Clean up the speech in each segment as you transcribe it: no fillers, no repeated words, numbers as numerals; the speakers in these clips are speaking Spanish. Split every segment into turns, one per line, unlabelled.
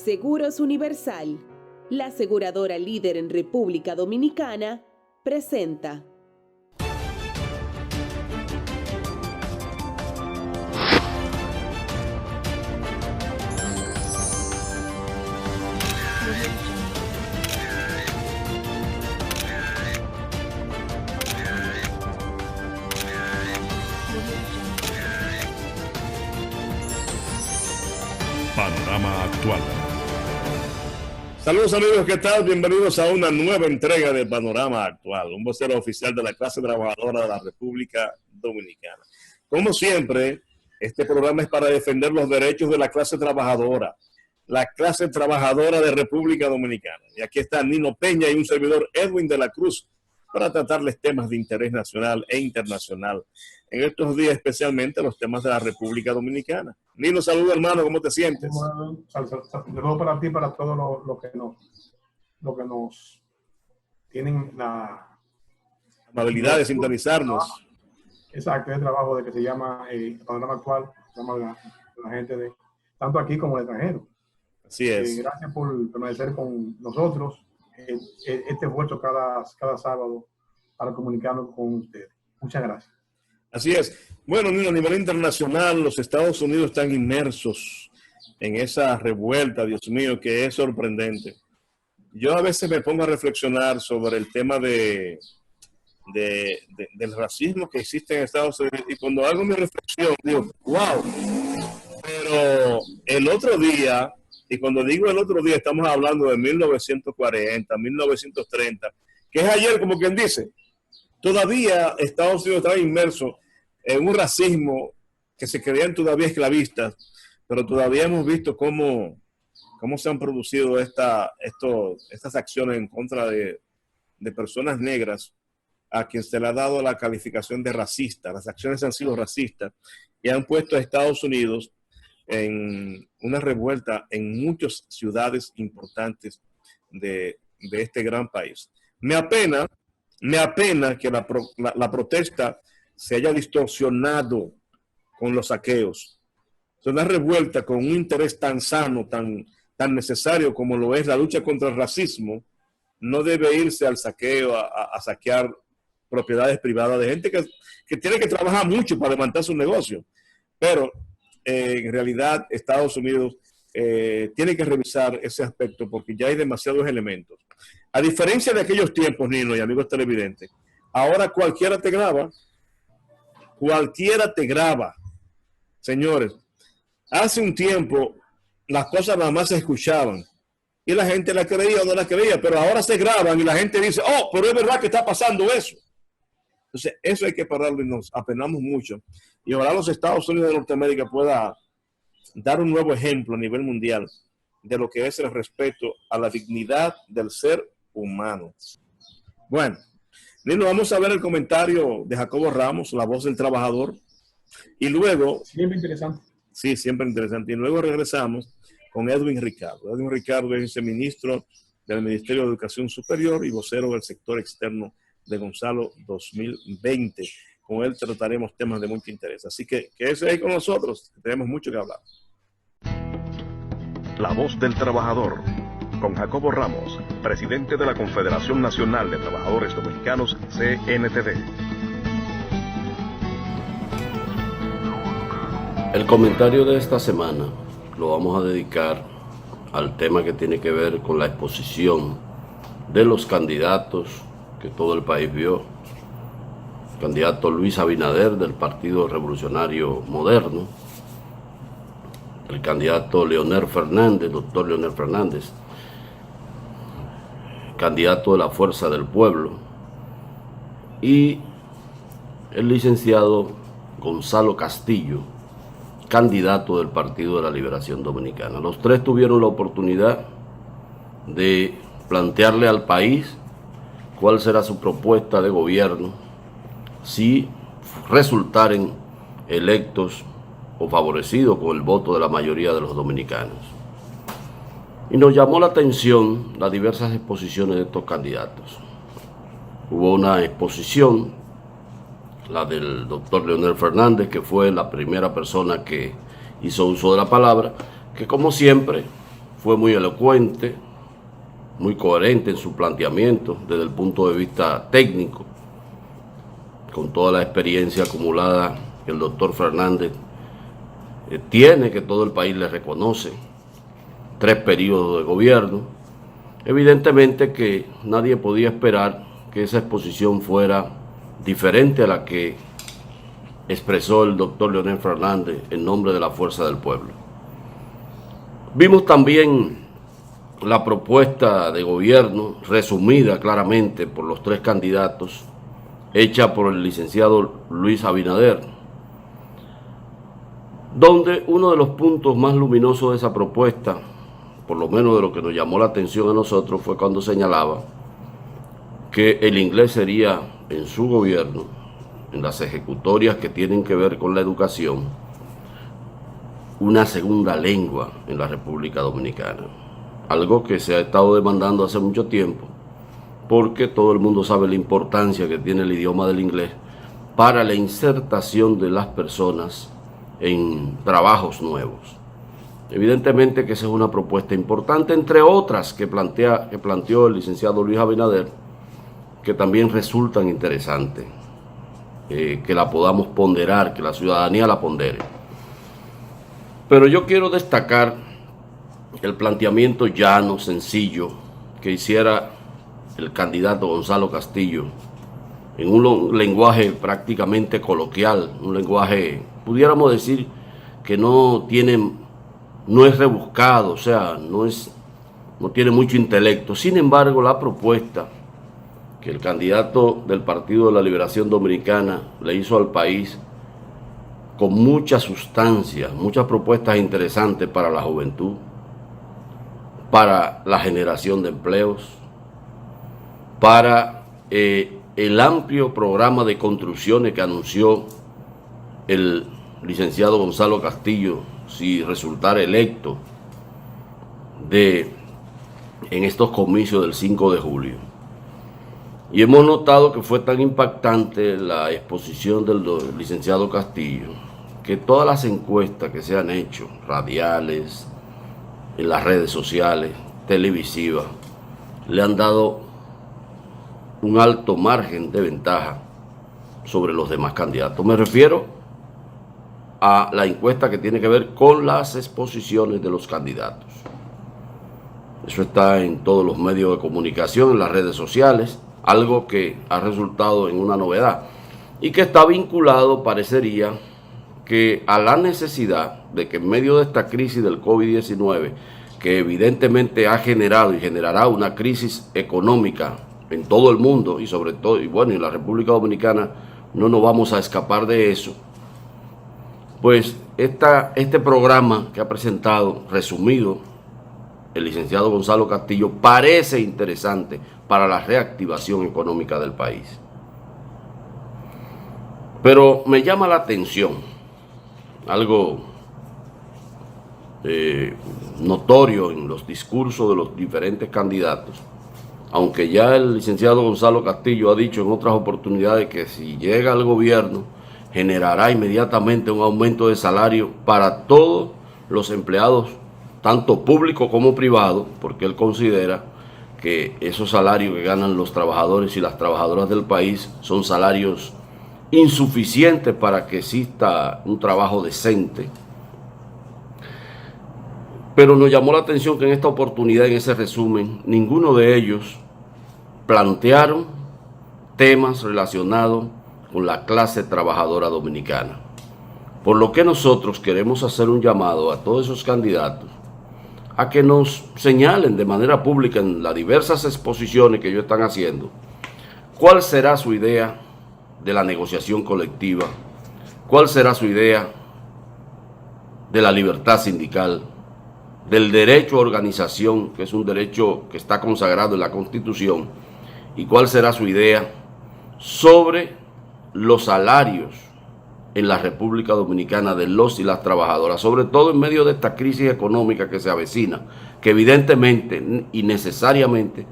Seguros Universal, la aseguradora líder en República Dominicana, presenta.
Panorama Actual.
Saludos amigos, ¿qué tal? Bienvenidos a una nueva entrega de Panorama Actual, un vocero oficial de la clase trabajadora de la República Dominicana. Como siempre, este programa es para defender los derechos de la clase trabajadora de República Dominicana. Y aquí está Nino Peña y un servidor, Edwin de la Cruz, para tratarles temas de interés nacional e internacional. En estos días, especialmente los temas de la República Dominicana. Nino, saludos hermano, ¿cómo te sientes?
Bueno, saludos para ti y para todos los que nos tienen la
amabilidad de sintonizarnos.
Exacto, el trabajo de que se llama Panorama Actual, se llama la gente de tanto aquí como el extranjero.
Así es.
Gracias por permanecer con nosotros este esfuerzo cada sábado para comunicarnos con ustedes. Muchas gracias.
Así es. Bueno, a nivel internacional, los Estados Unidos están inmersos en esa revuelta, Dios mío, que es sorprendente. Yo a veces me pongo a reflexionar sobre el tema del racismo que existe en Estados Unidos y cuando hago mi reflexión digo, wow, pero el otro día, y cuando digo el otro día estamos hablando de 1940, 1930, que es ayer como quien dice. Todavía Estados Unidos está inmerso en un racismo que se creían todavía esclavistas, pero todavía hemos visto cómo se han producido estas acciones en contra de personas negras a quien se le ha dado la calificación de racista. Las acciones han sido racistas y han puesto a Estados Unidos en una revuelta en muchas ciudades importantes de este gran país. Me apena que la protesta se haya distorsionado con los saqueos. Es una revuelta con un interés tan sano, tan necesario como lo es la lucha contra el racismo. No debe irse al saqueo, a saquear propiedades privadas de gente que tiene que trabajar mucho para levantar su negocio. Pero en realidad Estados Unidos tiene que revisar ese aspecto porque ya hay demasiados elementos. A diferencia de aquellos tiempos, Nino y amigos televidentes, ahora cualquiera te graba. Señores, hace un tiempo las cosas nada más se escuchaban y la gente la creía o no la creía, pero ahora se graban y la gente dice, oh, pero es verdad que está pasando eso. Entonces, eso hay que pararlo y nos apenamos mucho. Y ojalá los Estados Unidos de Norteamérica pueda dar un nuevo ejemplo a nivel mundial de lo que es el respeto a la dignidad del ser humano. Bueno, Nino, vamos a ver el comentario de Jacobo Ramos, la voz del trabajador, y luego...
Siempre interesante.
Sí, siempre interesante. Y luego regresamos con Edwin Ricardo. Edwin Ricardo es viceministro del Ministerio de Educación Superior y vocero del sector externo de Gonzalo 2020. Con él trataremos temas de mucho interés. Así que quédese ahí con nosotros, que tenemos mucho que hablar.
La voz del trabajador, con Jacobo Ramos, presidente de la Confederación Nacional de Trabajadores Dominicanos, CNTD.
El comentario de esta semana lo vamos a dedicar al tema que tiene que ver con la exposición de los candidatos que todo el país vio. El candidato Luis Abinader del Partido Revolucionario Moderno, el candidato Leonel Fernández, doctor Leonel Fernández, candidato de la Fuerza del Pueblo, y el licenciado Gonzalo Castillo, candidato del Partido de la Liberación Dominicana. Los tres tuvieron la oportunidad de plantearle al país cuál será su propuesta de gobierno si resultaren electos o favorecidos con el voto de la mayoría de los dominicanos. Y nos llamó la atención las diversas exposiciones de estos candidatos. Hubo una exposición, la del doctor Leonel Fernández, que fue la primera persona que hizo uso de la palabra, que como siempre fue muy elocuente, muy coherente en su planteamiento desde el punto de vista técnico, con toda la experiencia acumulada que el doctor Fernández tiene, que todo el país le reconoce, 3 periodos de gobierno. Evidentemente que nadie podía esperar que esa exposición fuera diferente a la que expresó el doctor Leonel Fernández en nombre de la Fuerza del Pueblo. Vimos también la propuesta de gobierno, resumida claramente por los 3 candidatos, hecha por el licenciado Luis Abinader, donde uno de los puntos más luminosos de esa propuesta, por lo menos de lo que nos llamó la atención a nosotros, fue cuando señalaba que el inglés sería en su gobierno, en las ejecutorias que tienen que ver con la educación, una segunda lengua en la República Dominicana. Algo que se ha estado demandando hace mucho tiempo, porque todo el mundo sabe la importancia que tiene el idioma del inglés para la insertación de las personas en trabajos nuevos. Evidentemente que esa es una propuesta importante, entre otras que planteó el licenciado Luis Abinader, que también resultan interesantes, que la podamos ponderar, que la ciudadanía la pondere. Pero yo quiero destacar el planteamiento llano, sencillo, que hiciera el candidato Gonzalo Castillo, en un lenguaje prácticamente coloquial, un lenguaje, pudiéramos decir, que no es rebuscado, o sea, no tiene mucho intelecto. Sin embargo, la propuesta que el candidato del Partido de la Liberación Dominicana le hizo al país, con mucha sustancia, muchas propuestas interesantes para la juventud, para la generación de empleos, para el amplio programa de construcciones que anunció el licenciado Gonzalo Castillo, si resultara electo en estos comicios del 5 de julio. Y hemos notado que fue tan impactante la exposición del licenciado Castillo, que todas las encuestas que se han hecho, radiales, en las redes sociales, televisivas, le han dado un alto margen de ventaja sobre los demás candidatos. Me refiero a la encuesta que tiene que ver con las exposiciones de los candidatos. Eso está en todos los medios de comunicación, en las redes sociales, algo que ha resultado en una novedad y que está vinculado, parecería, que a la necesidad de que en medio de esta crisis del COVID-19, que evidentemente ha generado y generará una crisis económica en todo el mundo y sobre todo, y bueno, en la República Dominicana no nos vamos a escapar de eso, pues este programa que ha presentado, resumido, el licenciado Gonzalo Castillo, parece interesante para la reactivación económica del país. Pero me llama la atención algo notorio en los discursos de los diferentes candidatos, aunque ya el licenciado Gonzalo Castillo ha dicho en otras oportunidades que si llega al gobierno generará inmediatamente un aumento de salario para todos los empleados, tanto público como privado, porque él considera que esos salarios que ganan los trabajadores y las trabajadoras del país son salarios insuficientes para que exista un trabajo decente. Pero nos llamó la atención que en esta oportunidad, en ese resumen, ninguno de ellos plantearon temas relacionados con la clase trabajadora dominicana. Por lo que nosotros queremos hacer un llamado a todos esos candidatos a que nos señalen de manera pública en las diversas exposiciones que ellos están haciendo cuál será su idea de la negociación colectiva, cuál será su idea de la libertad sindical, del derecho a organización, que es un derecho que está consagrado en la Constitución, y cuál será su idea sobre los salarios en la República Dominicana de los y las trabajadoras, sobre todo en medio de esta crisis económica que se avecina, que evidentemente y necesariamente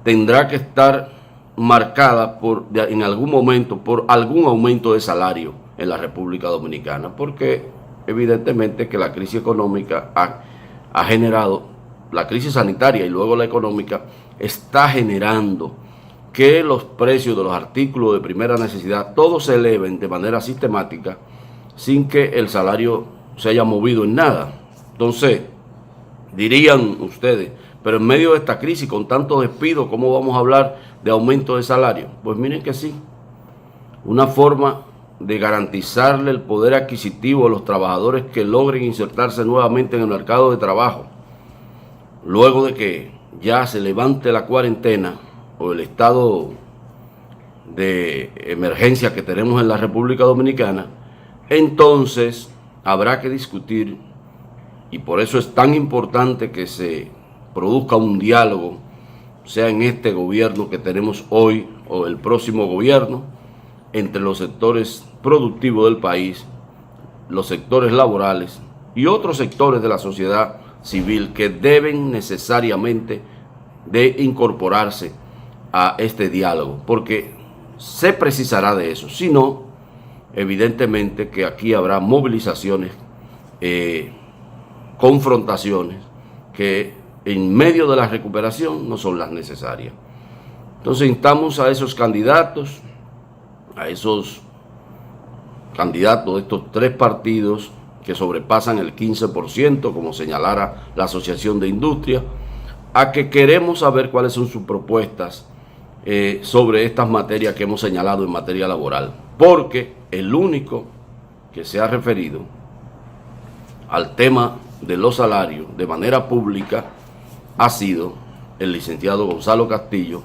tendrá que estar marcada en algún momento por algún aumento de salario en la República Dominicana, porque evidentemente que la crisis económica ha generado la crisis sanitaria y luego la económica está generando que los precios de los artículos de primera necesidad todos se eleven de manera sistemática sin que el salario se haya movido en nada. Entonces, dirían ustedes, pero en medio de esta crisis con tanto despido, ¿cómo vamos a hablar de aumento de salario? Pues miren que sí, una forma de garantizarle el poder adquisitivo a los trabajadores que logren insertarse nuevamente en el mercado de trabajo, luego de que ya se levante la cuarentena o el estado de emergencia que tenemos en la República Dominicana, entonces habrá que discutir, y por eso es tan importante que se produzca un diálogo, sea en este gobierno que tenemos hoy o el próximo gobierno, entre los sectores productivos del país, los sectores laborales y otros sectores de la sociedad civil que deben necesariamente de incorporarse a este diálogo, porque se precisará de eso. Si no, evidentemente que aquí habrá movilizaciones, confrontaciones que en medio de la recuperación no son las necesarias. Entonces instamos a esos candidatos, de estos tres partidos que sobrepasan el 15%, como señalara la Asociación de Industria, a que queremos saber cuáles son sus propuestas sobre estas materias que hemos señalado en materia laboral, porque el único que se ha referido al tema de los salarios de manera pública ha sido el licenciado Gonzalo Castillo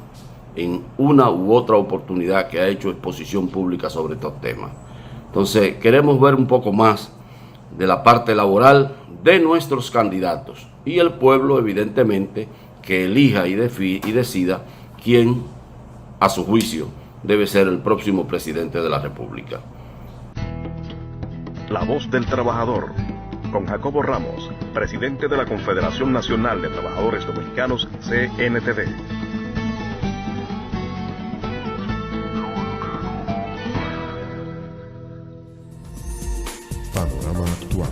en una u otra oportunidad que ha hecho exposición pública sobre estos temas. Entonces queremos ver un poco más de la parte laboral de nuestros candidatos y el pueblo evidentemente que elija y decida quién a su juicio debe ser el próximo presidente de la República.
La voz del trabajador, con Jacobo Ramos, presidente de la Confederación Nacional de Trabajadores Dominicanos, CNTD.
Panorama actual.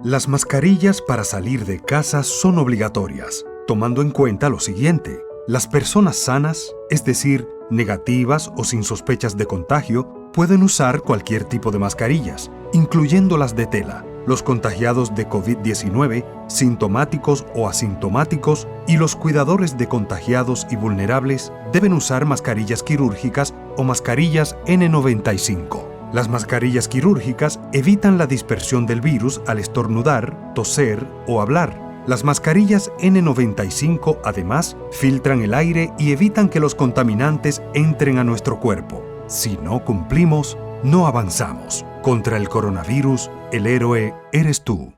Las mascarillas para salir de casa son obligatorias, tomando en cuenta lo siguiente. Las personas sanas, es decir, negativas o sin sospechas de contagio, pueden usar cualquier tipo de mascarillas, incluyendo las de tela. Los contagiados de COVID-19, sintomáticos o asintomáticos, y los cuidadores de contagiados y vulnerables deben usar mascarillas quirúrgicas o mascarillas N95. Las mascarillas quirúrgicas evitan la dispersión del virus al estornudar, toser o hablar. Las mascarillas N95 además filtran el aire y evitan que los contaminantes entren a nuestro cuerpo. Si no cumplimos, no avanzamos. Contra el coronavirus, el héroe eres tú.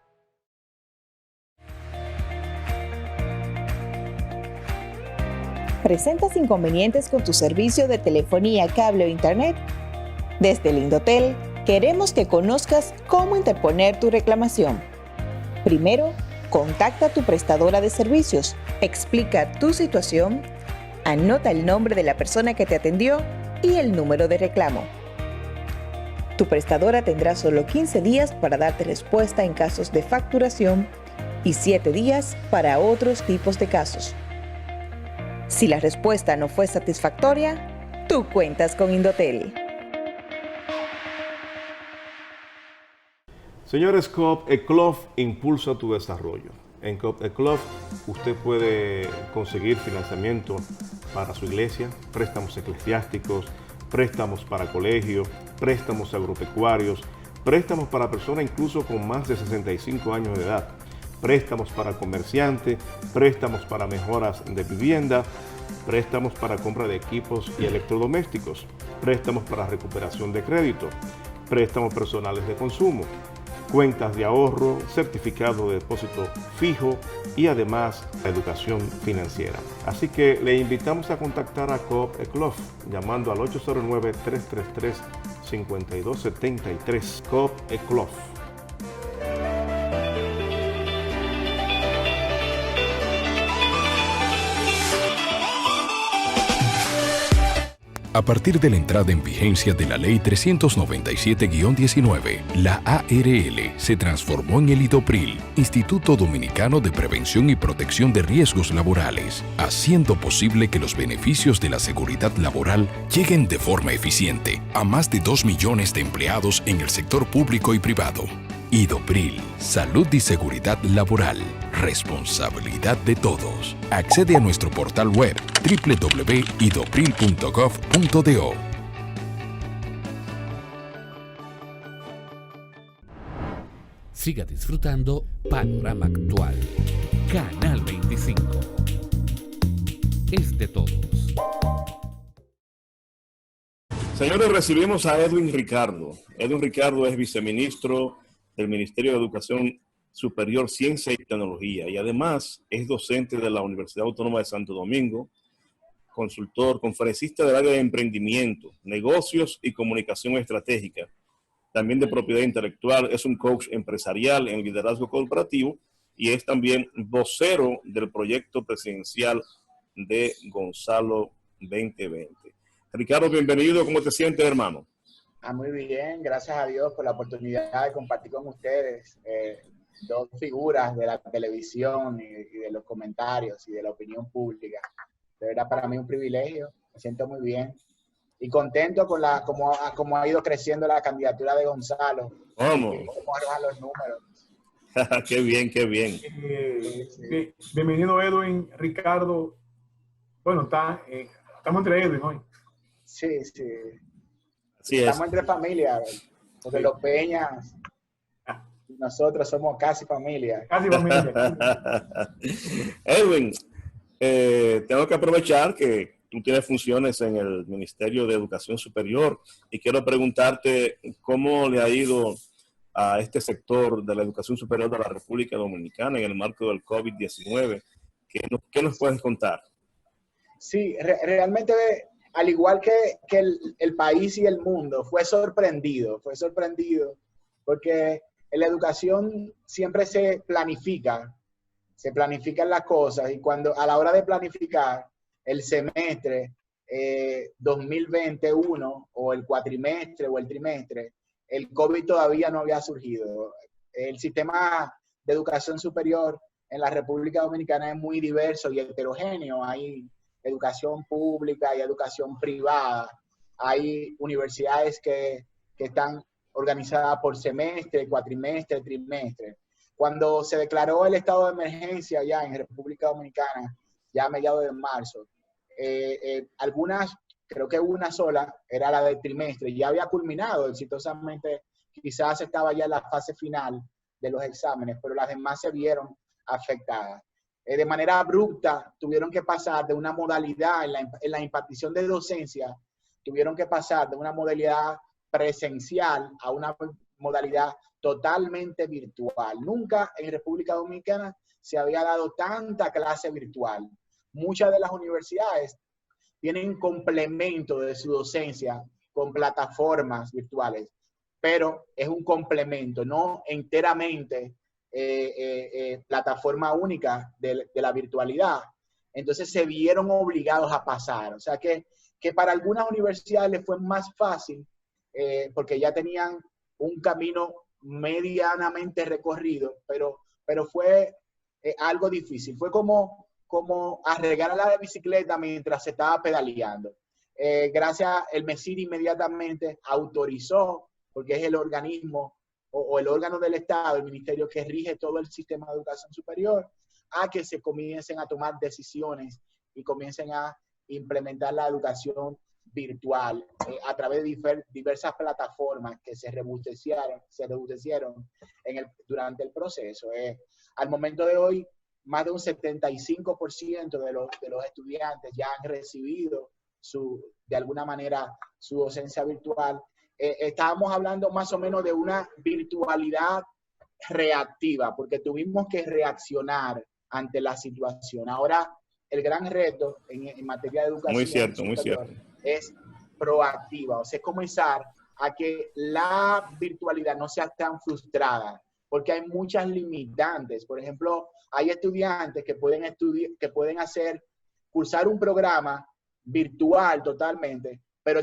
¿Presentas inconvenientes con tu servicio de telefonía, cable o internet? Desde el Indotel, queremos que conozcas cómo interponer tu reclamación. Primero, contacta a tu prestadora de servicios, explica tu situación, anota el nombre de la persona que te atendió y el número de reclamo. Tu prestadora tendrá solo 15 días para darte respuesta en casos de facturación y 7 días para otros tipos de casos. Si la respuesta no fue satisfactoria, tú cuentas con Indotel.
Señores, Coop Eclof impulsa tu desarrollo. En Coop Eclof usted puede conseguir financiamiento para su iglesia, préstamos eclesiásticos, préstamos para colegios, préstamos agropecuarios, préstamos para personas incluso con más de 65 años de edad, préstamos para comerciantes, préstamos para mejoras de vivienda, préstamos para compra de equipos y electrodomésticos, préstamos para recuperación de crédito, préstamos personales de consumo, cuentas de ahorro, certificado de depósito fijo y además educación financiera. Así que le invitamos a contactar a Coop Eclof llamando al 809-333-5273. Coop Eclof.
A partir de la entrada en vigencia de la Ley 397-19, la ARL se transformó en el IDOPRIL, Instituto Dominicano de Prevención y Protección de Riesgos Laborales, haciendo posible que los beneficios de la seguridad laboral lleguen de forma eficiente a más de 2 millones de empleados en el sector público y privado. IDOPRIL, Salud y Seguridad Laboral, responsabilidad de todos. Accede a nuestro portal web www.idopril.gov.do.
Siga disfrutando Panorama Actual. Canal 25. Es de todos.
Señores, recibimos a Edwin Ricardo. Edwin Ricardo es viceministro del Ministerio de Educación Superior, Ciencia y Tecnología, y además es docente de la Universidad Autónoma de Santo Domingo, consultor, conferencista del área de emprendimiento, negocios y comunicación estratégica, también de propiedad intelectual, es un coach empresarial en liderazgo corporativo y es también vocero del proyecto presidencial de Gonzalo 2020. Ricardo, bienvenido. ¿Cómo te sientes, hermano?
Muy bien, gracias a Dios por la oportunidad de compartir con ustedes dos figuras de la televisión y de los comentarios y de la opinión pública. De verdad, para mí un privilegio, me siento muy bien y contento con cómo ha ido creciendo la candidatura de Gonzalo.
Vamos.
Cómo arrojan los números.
Qué bien, qué bien.
Sí. Bienvenido, Edwin, Ricardo. Bueno, estamos entre Edwin hoy.
Sí, sí.
Así
estamos
es.
entre familia, porque los Peñas y nosotros somos casi familia.
Casi familia.
Edwin, tengo que aprovechar que tú tienes funciones en el Ministerio de Educación Superior y quiero preguntarte cómo le ha ido a este sector de la educación superior de la República Dominicana en el marco del COVID-19. ¿Qué nos puedes contar?
Sí, realmente, al igual que el país y el mundo, fue sorprendido porque en la educación siempre se planifican las cosas y cuando a la hora de planificar el semestre 2021 o el cuatrimestre o el trimestre, el COVID todavía no había surgido. El sistema de educación superior en la República Dominicana es muy diverso y heterogéneo. Hay educación pública y educación privada. Hay universidades que están organizadas por semestre, cuatrimestre, trimestre. Cuando se declaró el estado de emergencia ya en República Dominicana, ya a mediados de marzo, algunas, creo que una sola, era la del trimestre, ya había culminado exitosamente, quizás estaba ya en la fase final de los exámenes, pero las demás se vieron afectadas. De manera abrupta tuvieron que pasar de una modalidad en la impartición de docencia, tuvieron que pasar de una modalidad presencial a una modalidad totalmente virtual. Nunca en República Dominicana se había dado tanta clase virtual. Muchas de las universidades tienen complemento de su docencia con plataformas virtuales, pero es un complemento, no enteramente plataforma única de la virtualidad. Entonces se vieron obligados a pasar. O sea que para algunas universidades les fue más fácil porque ya tenían un camino medianamente recorrido, pero fue algo difícil. Fue como arreglar la bicicleta mientras se estaba pedaleando. Gracias, el MESID inmediatamente autorizó, porque es el organismo o el órgano del Estado, el ministerio que rige todo el sistema de educación superior, a que se comiencen a tomar decisiones y comiencen a implementar la educación virtual a través de diversas plataformas que se robustecieron durante el proceso. Al momento de hoy, más de un 75% de los estudiantes ya han recibido de alguna manera su docencia virtual. Estábamos hablando más o menos de una virtualidad reactiva, porque tuvimos que reaccionar ante la situación. Ahora, el gran reto en materia de educación
muy cierto.
es proactiva, o sea, comenzar a que la virtualidad no sea tan frustrada, porque hay muchas limitantes. Por ejemplo, hay estudiantes que pueden cursar un programa virtual totalmente, pero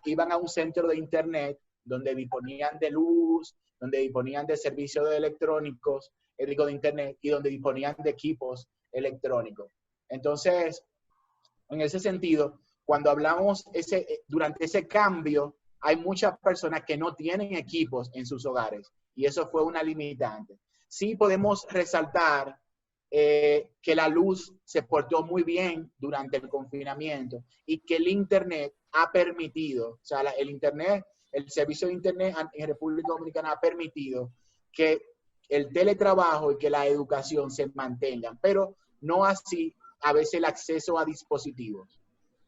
iban a un centro de internet donde disponían de luz, donde disponían de servicios electrónicos, de internet, y donde disponían de equipos electrónicos. Entonces, en ese sentido, cuando hablamos durante ese cambio, hay muchas personas que no tienen equipos en sus hogares, y eso fue una limitante. Sí podemos resaltar que la luz se portó muy bien durante el confinamiento y que el internet ha permitido, o sea, el internet, el servicio de internet en República Dominicana ha permitido que el teletrabajo y que la educación se mantengan, pero no así a veces el acceso a dispositivos.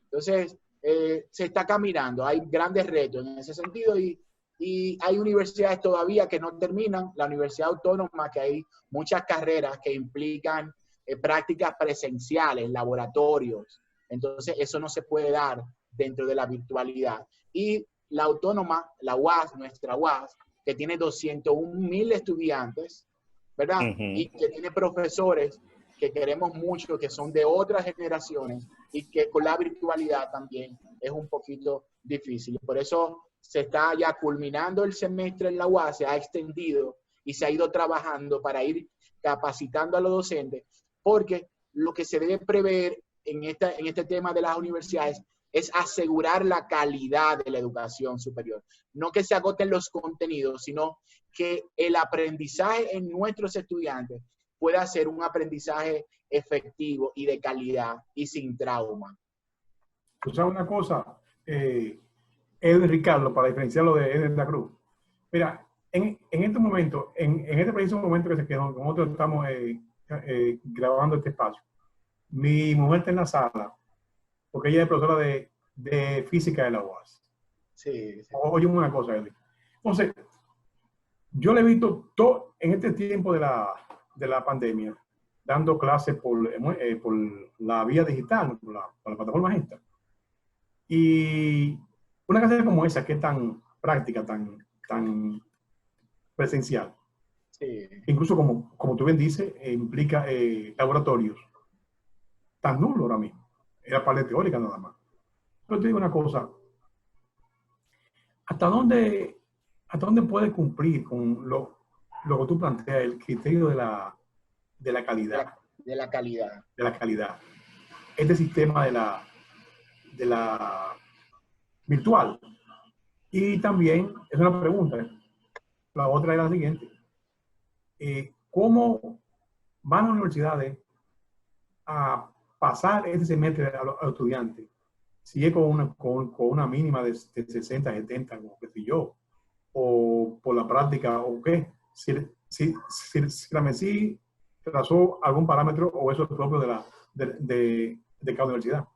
Entonces, se está caminando, hay grandes retos en ese sentido y hay universidades todavía que no terminan, la Universidad Autónoma, que hay muchas carreras que implican prácticas presenciales, laboratorios, entonces eso no se puede dar dentro de la virtualidad. Y la Autónoma, la UAS, nuestra UAS, que tiene 201,000 estudiantes, ¿verdad? Y que tiene profesores que queremos mucho, que son de otras generaciones y que con la virtualidad también es un poquito difícil. Por eso se está ya culminando el semestre en la UAS, se ha extendido y se ha ido trabajando para ir capacitando a los docentes, porque lo que se debe prever en este tema de las universidades es asegurar la calidad de la educación superior. No que se agoten los contenidos, sino que el aprendizaje en nuestros estudiantes pueda ser un aprendizaje efectivo y de calidad y sin trauma.
¿Tú sabes una cosa? Edwin Ricardo, para diferenciarlo de Edwin de la Cruz. Mira, en este momento, en este preciso momento que nosotros estamos grabando este espacio, mi mujer está en la sala, porque ella es profesora de física de la UAS.
Sí, sí.
Oye, una cosa, Edwin. Entonces, yo le he visto todo en este tiempo de la pandemia, dando clases por la vía digital, por la plataforma esta. Y una clase como esa, que es tan práctica, tan presencial,
sí.
Incluso como tú bien dices, implica laboratorios, tan nulo ahora mismo. Era parte teórica nada más. Pero te digo una cosa, ¿hasta dónde puede cumplir con lo que tú planteas, el criterio de la calidad?
De la calidad.
De la calidad. Este sistema de la virtual. Y también, es una pregunta, la otra es la siguiente. ¿Cómo van las universidades a pasar este semestre a los estudiantes? Si es con una mínima de 60, 70, como que si yo, o por la práctica, o qué. Si la MESI trazó algún parámetro o eso es propio de cada universidad.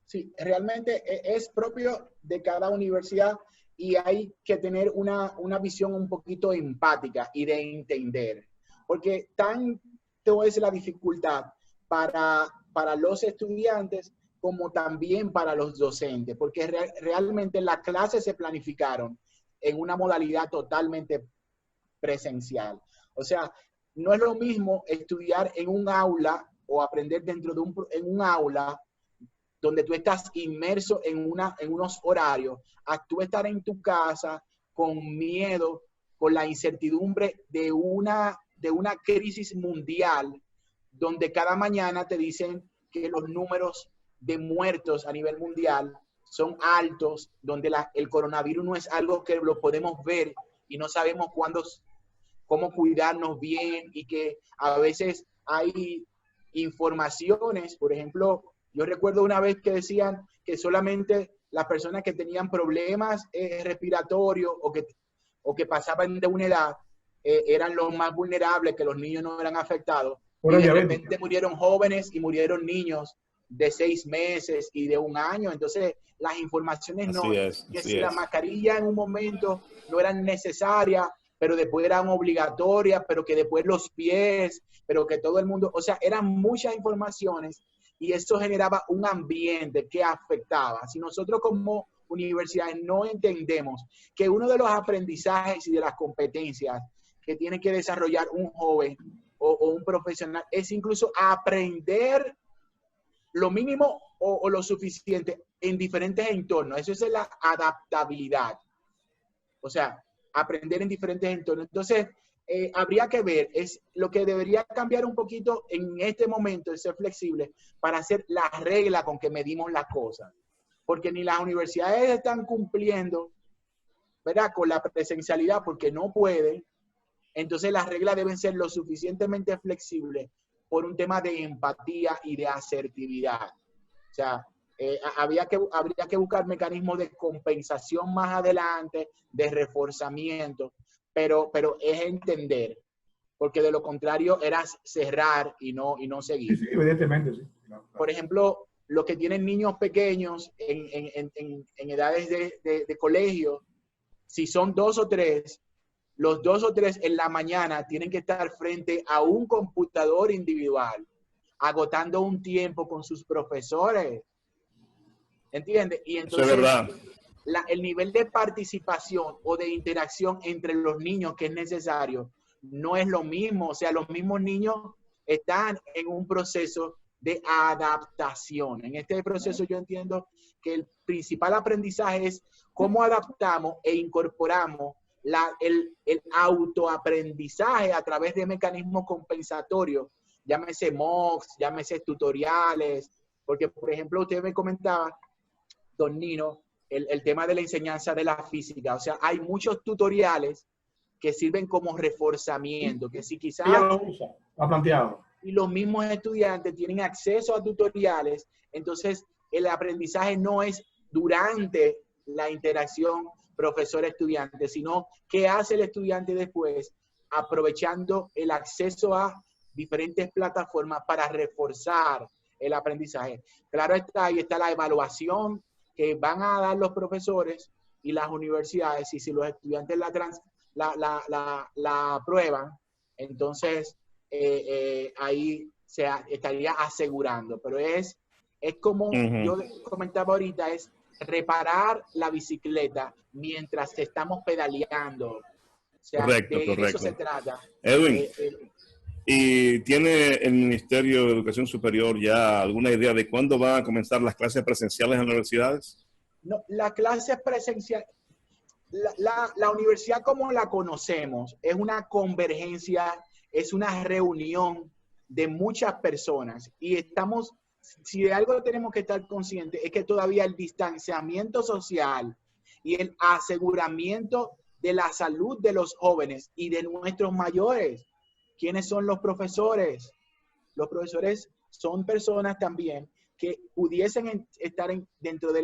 Sí, realmente es propio de cada universidad y hay que tener una visión un poquito empática y de entender. Porque tanto es la dificultad para los estudiantes como también para los docentes, porque realmente las clases se planificaron en una modalidad totalmente presencial. O sea, no es lo mismo estudiar en un aula o aprender dentro de un aula donde tú estás inmerso en unos horarios, a tú estar en tu casa con miedo, con la incertidumbre de una crisis mundial, donde cada mañana te dicen que los números de muertos a nivel mundial son altos, donde el coronavirus no es algo que lo podemos ver y no sabemos cómo cuidarnos bien, y que a veces hay informaciones, por ejemplo, yo recuerdo una vez que decían que solamente las personas que tenían problemas respiratorios o que pasaban de una edad eran los más vulnerables, que los niños no eran afectados. Y de repente murieron jóvenes y murieron niños de 6 meses y de 1 año. Entonces, las informaciones si la mascarilla en un momento no eran necesarias, pero después eran obligatorias, pero que después los pies, pero que todo el mundo, o sea, eran muchas informaciones y eso generaba un ambiente que afectaba. Si nosotros como universidades no entendemos que uno de los aprendizajes y de las competencias que tiene que desarrollar un joven o un profesional es incluso aprender lo mínimo o lo suficiente en diferentes entornos. Eso es la adaptabilidad. O sea, aprender en diferentes entornos. Entonces, habría que ver, es lo que debería cambiar un poquito en este momento, es ser flexible para hacer la regla con que medimos las cosas. Porque ni las universidades están cumpliendo, ¿verdad?, con la presencialidad porque no pueden. Entonces las reglas deben ser lo suficientemente flexibles por un tema de empatía y de asertividad. O sea, habría que buscar mecanismos de compensación más adelante, de reforzamiento, pero es entender, porque de lo contrario era cerrar y no seguir.
Sí, evidentemente, sí.
Por ejemplo, los que tienen niños pequeños en edades de colegio, si son 2 o 3, los 2 o 3 en la mañana tienen que estar frente a un computador individual, agotando un tiempo con sus profesores. ¿Entiendes? Y entonces,
eso es verdad.
El nivel de participación o de interacción entre los niños que es necesario no es lo mismo. O sea, los mismos niños están en un proceso de adaptación. En este proceso yo entiendo que el principal aprendizaje es cómo adaptamos e incorporamos el autoaprendizaje a través de mecanismos compensatorios, llámese MOOCs, llámese tutoriales, porque por ejemplo usted me comentaba, don Nino, el tema de la enseñanza de la física. O sea, hay muchos tutoriales que sirven como reforzamiento, que si quizás...
Ella lo usa, lo ha planteado.
Y los mismos estudiantes tienen acceso a tutoriales, entonces el aprendizaje no es durante la interacción profesor-estudiante, sino qué hace el estudiante después, aprovechando el acceso a diferentes plataformas para reforzar el aprendizaje. Claro está, ahí está la evaluación que van a dar los profesores y las universidades, y si los estudiantes la aprueban, entonces ahí se estaría asegurando. Pero es como yo comentaba ahorita, es reparar la bicicleta mientras estamos pedaleando. O sea,
correcto.
eso se trata.
Edwin, ¿y tiene el Ministerio de Educación Superior ya alguna idea de cuándo van a comenzar las clases presenciales en las universidades?
No, las clases presenciales, la universidad como la conocemos es una convergencia, es una reunión de muchas personas y estamos, si de algo tenemos que estar conscientes, es que todavía el distanciamiento social y el aseguramiento de la salud de los jóvenes y de nuestros mayores. ¿Quiénes son los profesores? Los profesores son personas también que pudiesen estar dentro de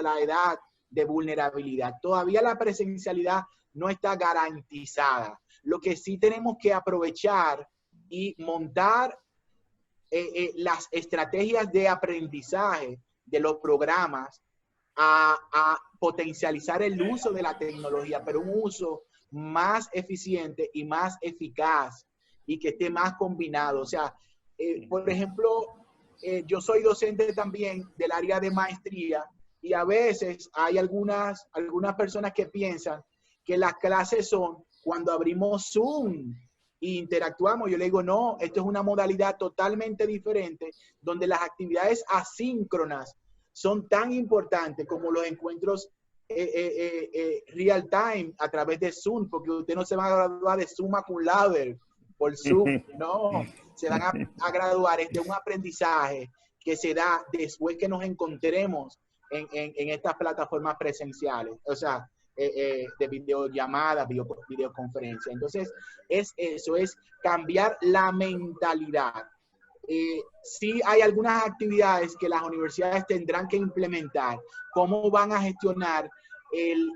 la edad de vulnerabilidad. Todavía la presencialidad no está garantizada. Lo que sí tenemos que aprovechar y montar las estrategias de aprendizaje de los programas a potencializar el uso de la tecnología, pero un uso más eficiente y más eficaz y que esté más combinado. O sea, por ejemplo, yo soy docente también del área de maestría y a veces hay algunas personas que piensan que las clases son cuando abrimos Zoom e interactuamos. Yo le digo, no, esto es una modalidad totalmente diferente donde las actividades asíncronas son tan importantes como los encuentros real time a través de Zoom, porque usted no se va a graduar de summa cum laude por Zoom, no, se van a graduar de un aprendizaje que se da después que nos encontremos en estas plataformas presenciales, o sea, de videollamadas, videoconferencias. Entonces, eso es cambiar la mentalidad. Sí hay algunas actividades que las universidades tendrán que implementar. ¿Cómo van a gestionar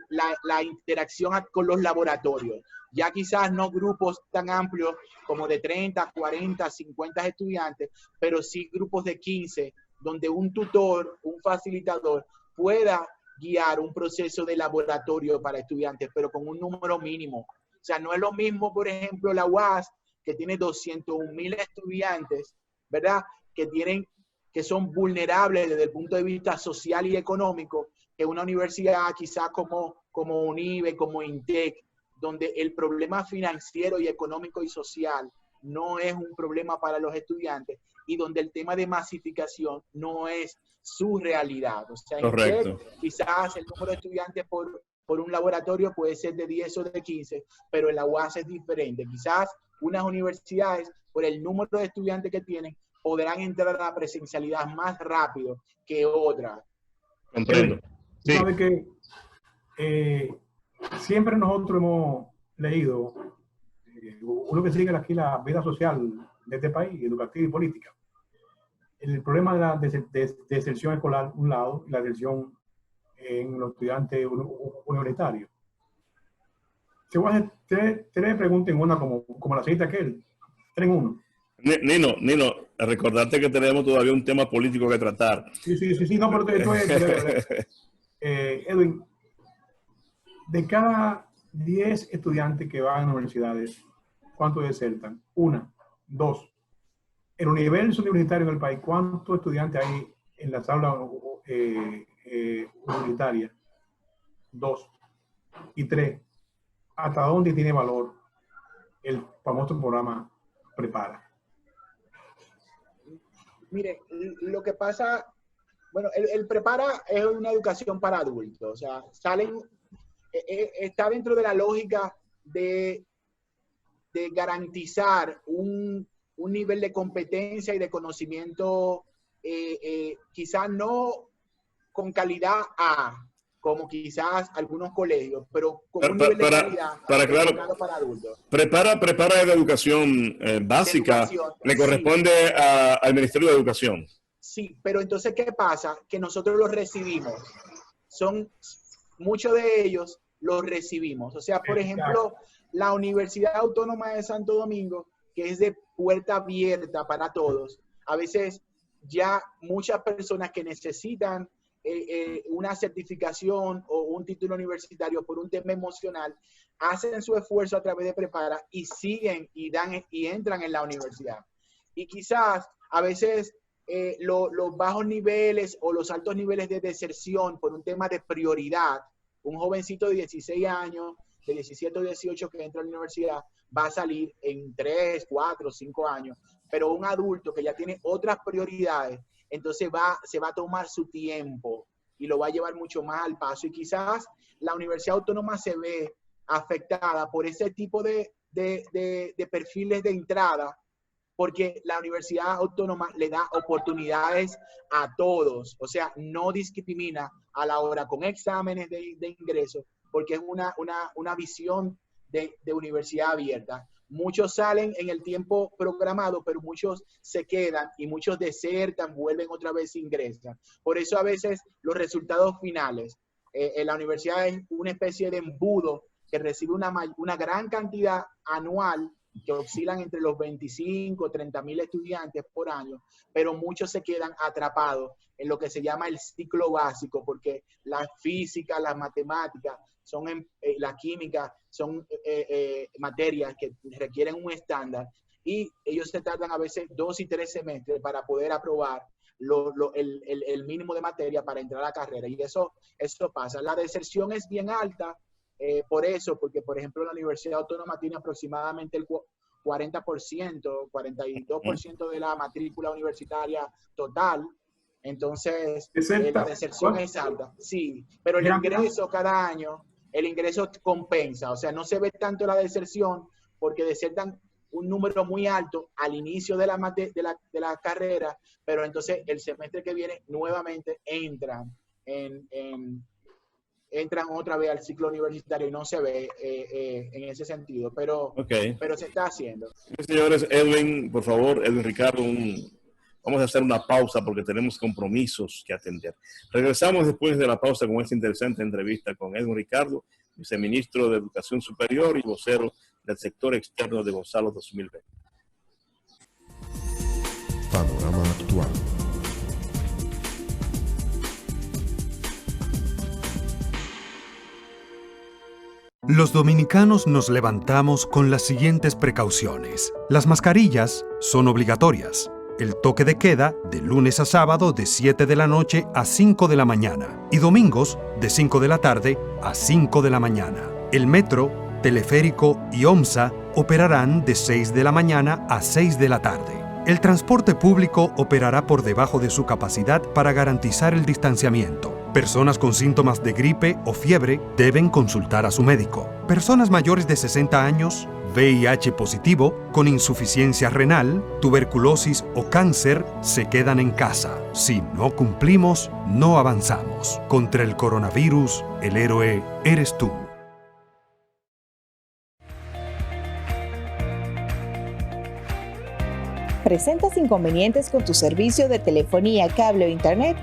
la interacción con los laboratorios? Ya quizás no grupos tan amplios como de 30, 40, 50 estudiantes, pero sí grupos de 15, donde un tutor, un facilitador pueda guiar un proceso de laboratorio para estudiantes, pero con un número mínimo. O sea, no es lo mismo, por ejemplo, la UAS, que tiene 201,000 estudiantes, ¿verdad? Que son vulnerables desde el punto de vista social y económico, que una universidad quizás como UNIBE, como INTEC, donde el problema financiero y económico y social no es un problema para los estudiantes y donde el tema de masificación no es su realidad. O sea, en
Correcto.
TEC, quizás el número de estudiantes por un laboratorio puede ser de 10 o de 15, pero en la UAS es diferente. Quizás unas universidades, por el número de estudiantes que tienen, podrán entrar a la presencialidad más rápido que otras.
Comprendo. Sí.
Sabe que siempre nosotros hemos leído, uno que sigue aquí la vida social de este país, educativa y política, el problema de la deserción escolar, un lado, y la deserción en los estudiantes universitarios. Se voy a hacer tres preguntas en una, como la cita aquel, 3 en 1.
Nino, recordarte que tenemos todavía un tema político que tratar.
Sí, no, pero esto es Edwin, de cada 10 estudiantes que van a universidades, ¿cuántos desertan? 1, 2. El universo universitario en el país, ¿cuántos estudiantes hay en las aulas universitarias? 2. Y 3, ¿hasta dónde tiene valor el famoso programa Prepara?
Mire, lo que pasa, bueno, el Prepara es una educación para adultos, o sea, está dentro de la lógica de garantizar un nivel de competencia y de conocimiento, quizás no con calidad A, como quizás algunos colegios, pero con un nivel de calidad para adultos.
Prepara de educación básica, le corresponde al Ministerio de Educación.
Sí, pero entonces, ¿qué pasa? Que nosotros los recibimos. Muchos de ellos los recibimos. O sea, por ejemplo, la Universidad Autónoma de Santo Domingo, que es de puerta abierta para todos, a veces ya muchas personas que necesitan una certificación o un título universitario por un tema emocional, hacen su esfuerzo a través de Prepara y siguen y entran en la universidad. Y quizás a veces los bajos niveles o los altos niveles de deserción por un tema de prioridad, un jovencito de 16 años, de 17 o 18 que entra a la universidad, va a salir en 3, 4, 5 años, pero un adulto que ya tiene otras prioridades, entonces se va a tomar su tiempo y lo va a llevar mucho más al paso. Y quizás la Universidad Autónoma se ve afectada por ese tipo de perfiles de entrada, porque la Universidad Autónoma le da oportunidades a todos, o sea, no discrimina a la hora con exámenes de ingreso, porque es una visión de universidad abierta. Muchos salen en el tiempo programado, pero muchos se quedan y muchos desertan, vuelven otra vez e ingresan. Por eso a veces los resultados finales, en la universidad es una especie de embudo que recibe una gran cantidad anual, que oscilan entre los 25 o 30 mil estudiantes por año, pero muchos se quedan atrapados en lo que se llama el ciclo básico, porque la física, las matemáticas, la química, son materias que requieren un estándar y ellos se tardan a veces 2 y 3 semestres para poder aprobar el mínimo de materia para entrar a la carrera, y eso pasa. La deserción es bien alta, porque por ejemplo la Universidad Autónoma tiene aproximadamente el 40%, 42% de la matrícula universitaria total. Entonces, la deserción es alta. Sí, pero el ingreso cada año, el ingreso compensa. O sea, no se ve tanto la deserción porque desertan un número muy alto al inicio de la carrera, pero entonces el semestre que viene nuevamente entran otra vez al ciclo universitario y no se ve en ese sentido, pero se está haciendo.
Señores, Edwin, por favor, Edwin Ricardo, vamos a hacer una pausa porque tenemos compromisos que atender. Regresamos después de la pausa con esta interesante entrevista con Edwin Ricardo, viceministro de Educación Superior y vocero del sector externo de Gonzalo 2020.
Panorama actual.
Los dominicanos nos levantamos con las siguientes precauciones. Las mascarillas son obligatorias. El toque de queda de lunes a sábado de 7 de la noche a 5 de la mañana y domingos de 5 de la tarde a 5 de la mañana. El metro, teleférico y OMSA operarán de 6 de la mañana a 6 de la tarde. El transporte público operará por debajo de su capacidad para garantizar el distanciamiento. Personas con síntomas de gripe o fiebre deben consultar a su médico. Personas mayores de 60 años, VIH positivo, con insuficiencia renal, tuberculosis o cáncer se quedan en casa. Si no cumplimos, no avanzamos. Contra el coronavirus, el héroe eres tú.
¿Presentas inconvenientes con tu servicio de telefonía, cable o internet?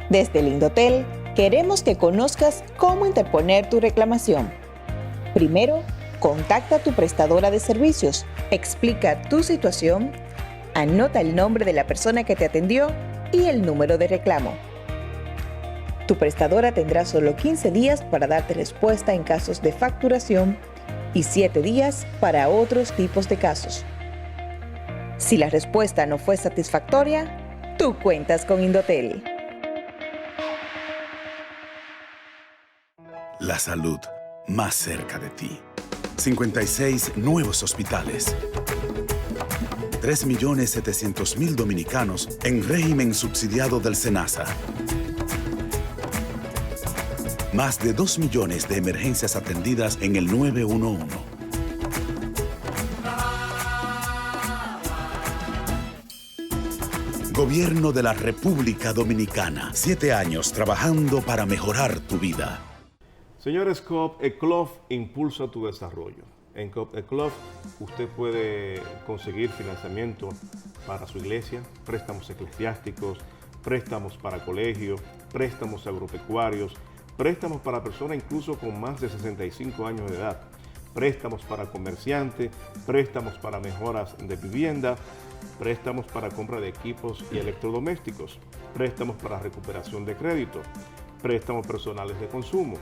Desde el Indotel, queremos que conozcas cómo interponer tu reclamación. Primero, contacta a tu prestadora de servicios, explica tu situación, anota el nombre de la persona que te atendió y el número de reclamo. Tu prestadora tendrá solo 15 días para darte respuesta en casos de facturación y 7 días para otros tipos de casos. Si la respuesta no fue satisfactoria, tú cuentas con Indotel.
La salud más cerca de ti. 56 nuevos hospitales. 3.700.000 dominicanos en régimen subsidiado del SENASA. Más de 2 millones de emergencias atendidas en el 911. Gobierno de la República Dominicana. 7 años trabajando para mejorar tu vida.
Señores, Coop Eclof impulsa tu desarrollo. En Coop Eclof usted puede conseguir financiamiento para su iglesia, préstamos eclesiásticos, préstamos para colegios, préstamos agropecuarios, préstamos para personas incluso con más de 65 años de edad, préstamos para comerciantes, préstamos para mejoras de vivienda, préstamos para compra de equipos y electrodomésticos, préstamos para recuperación de crédito, préstamos personales de consumo,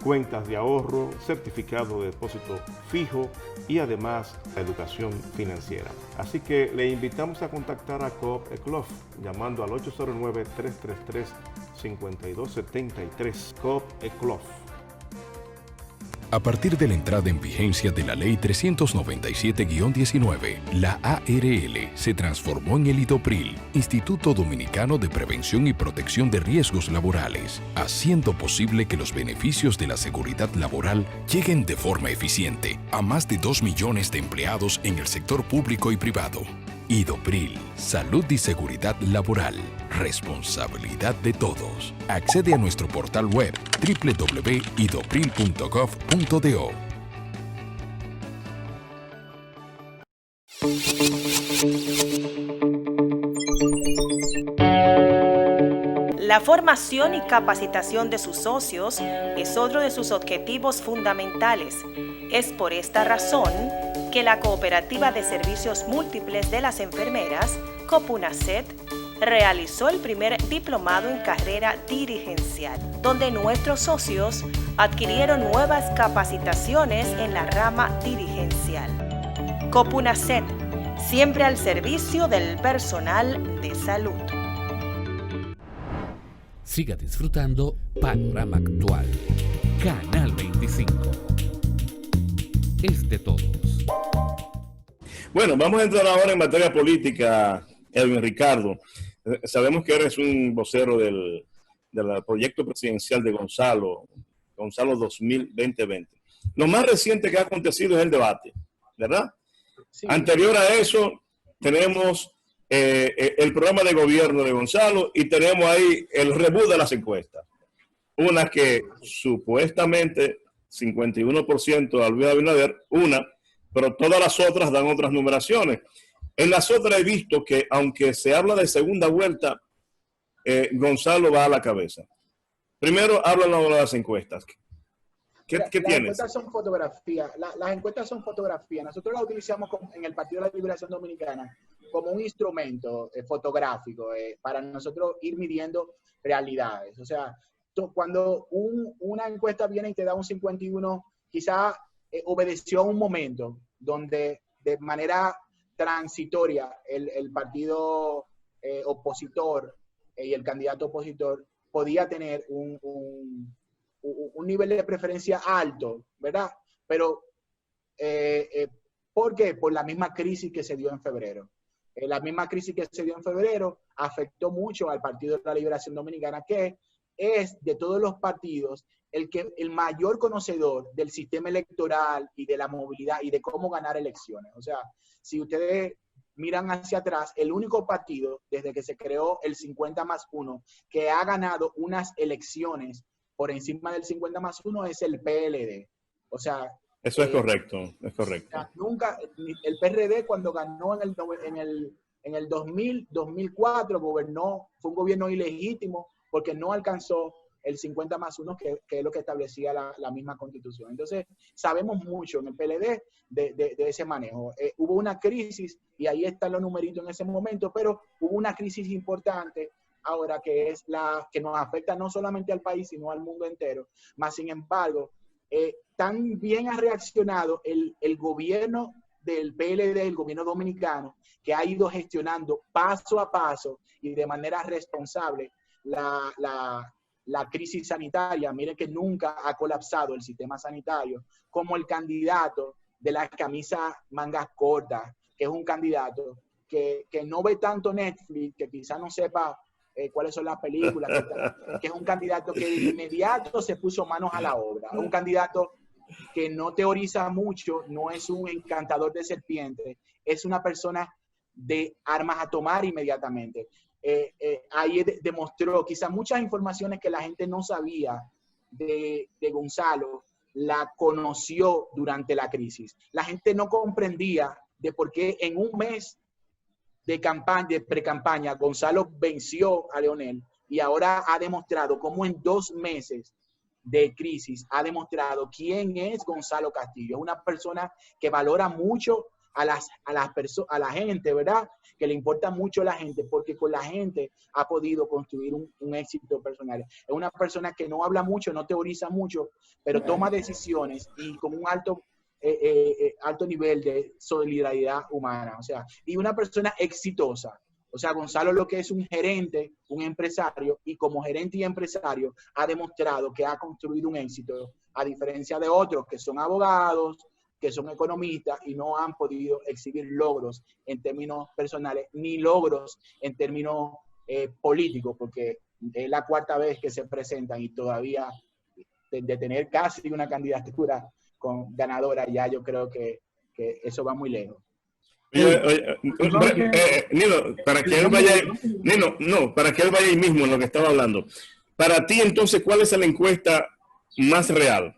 cuentas de ahorro, certificado de depósito fijo y además la educación financiera. Así que le invitamos a contactar a Coop Eclof llamando al 809-333-5273. Coop Eclof.
A partir de la entrada en vigencia de la Ley 397-19, la ARL se transformó en el IDOPRIL, Instituto Dominicano de Prevención y Protección de Riesgos Laborales, haciendo posible que los beneficios de la seguridad laboral lleguen de forma eficiente a más de 2 millones de empleados en el sector público y privado. IDOPRIL, salud y seguridad laboral, responsabilidad de todos. Accede a nuestro portal web www.idopril.gov.do.
La formación y capacitación de sus socios es otro de sus objetivos fundamentales. Es por esta razón que la Cooperativa de Servicios Múltiples de las Enfermeras, COPUNASET, realizó el primer diplomado en carrera dirigencial, donde nuestros socios adquirieron nuevas capacitaciones en la rama dirigencial. COPUNASET, siempre al servicio del personal de salud.
Siga disfrutando Panorama Actual. Canal 25. Es de todos.
Bueno, vamos a entrar ahora en materia política, Edwin Ricardo. Sabemos que eres un vocero del proyecto presidencial de Gonzalo 2020. Lo más reciente que ha acontecido es el debate, ¿verdad? Sí. Anterior a eso, tenemos el programa de gobierno de Gonzalo y tenemos ahí el reboot de las encuestas. Una que supuestamente 51% a Luis Abinader, pero todas las otras dan otras numeraciones. En las otras he visto que, aunque se habla de segunda vuelta, Gonzalo va a la cabeza. Primero, háblanos de las encuestas. ¿Qué tienes?
Las encuestas son fotografía. Las encuestas son fotografía. Nosotros las utilizamos en el Partido de la Liberación Dominicana como un instrumento fotográfico para nosotros ir midiendo realidades. O sea, cuando una encuesta viene y te da un 51, quizá obedeció a un momento donde de manera transitoria el partido opositor y el candidato opositor podía tener un nivel de preferencia alto, ¿verdad? Pero ¿Por qué? Por la misma crisis que se dio en febrero. La misma crisis que se dio en febrero afectó mucho al Partido de la Liberación Dominicana, que es de todos los partidos el mayor conocedor del sistema electoral y de la movilidad y de cómo ganar elecciones. O sea, si ustedes miran hacia atrás, el único partido desde que se creó el 50+1 que ha ganado unas elecciones por encima del 50+1 es el PLD. O sea,
eso es correcto, es correcto.
O sea, nunca, el PRD cuando ganó en el 2004 gobernó, fue un gobierno ilegítimo porque no alcanzó el 50+1 que es lo que establecía la misma constitución. Entonces, sabemos mucho en el PLD de ese manejo. Hubo una crisis, y ahí están los numeritos en ese momento, pero hubo una crisis importante ahora que es la que nos afecta no solamente al país, sino al mundo entero. Más sin embargo, tan bien ha reaccionado el gobierno del PLD, el gobierno dominicano, que ha ido gestionando paso a paso y de manera responsable la crisis sanitaria. Miren que nunca ha colapsado el sistema sanitario, como el candidato de las camisas mangas cortas, que es un candidato que no ve tanto Netflix, que quizás no sepa cuáles son las películas, que es un candidato que de inmediato se puso manos a la obra, un candidato que no teoriza mucho, no es un encantador de serpientes, es una persona de armas a tomar inmediatamente. Ahí demostró quizás muchas informaciones que la gente no sabía de Gonzalo, la conoció durante la crisis. La gente no comprendía de por qué en un mes de pre-campaña, Gonzalo venció a Leonel y ahora ha demostrado cómo en 2 meses de crisis ha demostrado quién es Gonzalo Castillo. Es una persona que valora mucho a la gente, ¿verdad? Que le importa mucho a la gente, porque con la gente ha podido construir un éxito personal. Es una persona que no habla mucho, no teoriza mucho, pero toma decisiones y con un alto nivel de solidaridad humana. O sea, y una persona exitosa. O sea, Gonzalo lo que es un gerente, un empresario, y como gerente y empresario ha demostrado que ha construido un éxito, a diferencia de otros que son abogados, que son economistas y no han podido exhibir logros en términos personales, ni logros en términos políticos, porque es la 4ª vez que se presentan y todavía de tener casi una candidatura ganadora, ya yo creo que eso va muy lejos.
Nino, para que él vaya ahí mismo en lo que estaba hablando. Para ti, entonces, ¿cuál es la encuesta más real?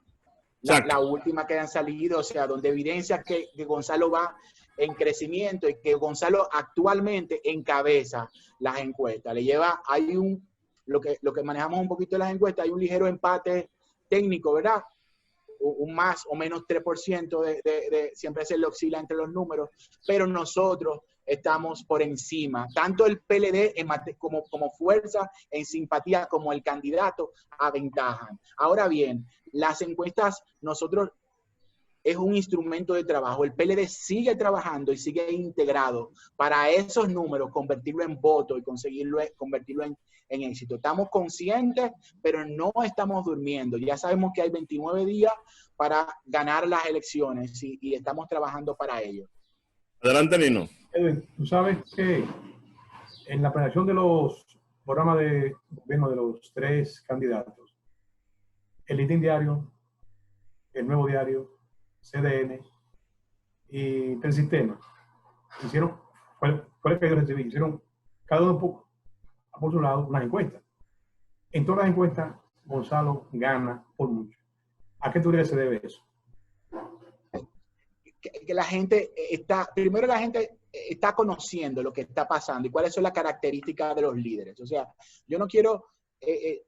La última que han salido, o sea, donde evidencia que Gonzalo va en crecimiento y que Gonzalo actualmente encabeza las encuestas. Lo que manejamos un poquito de las encuestas, hay un ligero empate técnico, ¿verdad? Un más o menos 3% siempre se le oscila entre los números, pero nosotros estamos por encima, tanto el PLD como fuerza en simpatía, como el candidato aventajan. Ahora bien, las encuestas, nosotros es un instrumento de trabajo. El PLD sigue trabajando y sigue integrado para esos números, convertirlo en voto y convertirlo en éxito. Estamos conscientes, pero no estamos durmiendo. Ya sabemos que hay 29 días para ganar las elecciones y estamos trabajando para ello.
Adelante, Nino.
Edwin, tú sabes que en la planeación de los programas de gobierno de los 3 candidatos, el Listín Diario, el Nuevo Diario, CDN y el sistema hicieron, fue el que yo recibí, hicieron cada uno por su lado una encuesta. En todas las encuestas, Gonzalo gana por mucho. ¿A qué tú crees que se debe eso?
Que la gente primero la gente está conociendo lo que está pasando y cuáles son las características de los líderes. O sea, yo no quiero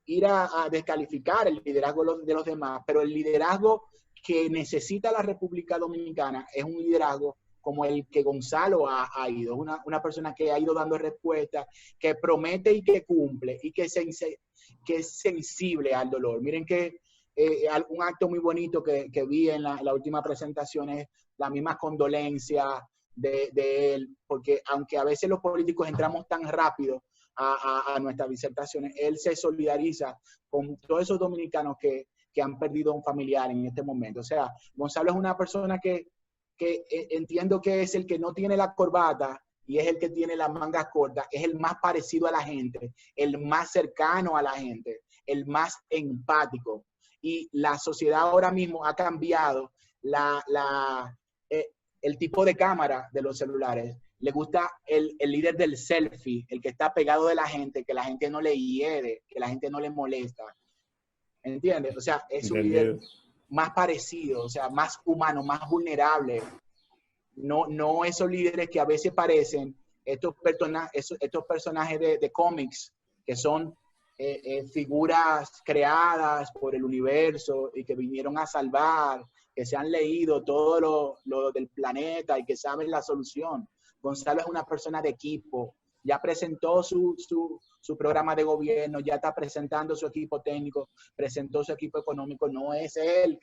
ir a descalificar el liderazgo de los demás, pero el liderazgo que necesita la República Dominicana es un liderazgo como el que Gonzalo ha ido, una persona que ha ido dando respuestas, que promete y que cumple, y que es sensible al dolor. Miren que un acto muy bonito que vi en la última presentación es la misma condolencia de él, porque aunque a veces los políticos entramos tan rápido a nuestras disertaciones, él se solidariza con todos esos dominicanos que han perdido un familiar en este momento. O sea, Gonzalo es una persona que entiendo que es el que no tiene la corbata y es el que tiene las mangas cortas, es el más parecido a la gente, el más cercano a la gente, el más empático. Y la sociedad ahora mismo ha cambiado el tipo de cámara de los celulares. Le gusta el líder del selfie, el que está pegado de la gente, que la gente no le hiere, que la gente no le molesta. ¿Entiendes? O sea, es un líder más parecido, o sea, más humano, más vulnerable. No esos líderes que a veces parecen estos personajes de cómics que son figuras creadas por el universo y que vinieron a salvar, que se han leído todo lo del planeta y que saben la solución. Gonzalo es una persona de equipo, ya presentó su programa de gobierno, ya está presentando su equipo técnico, presentó su equipo económico, no es él,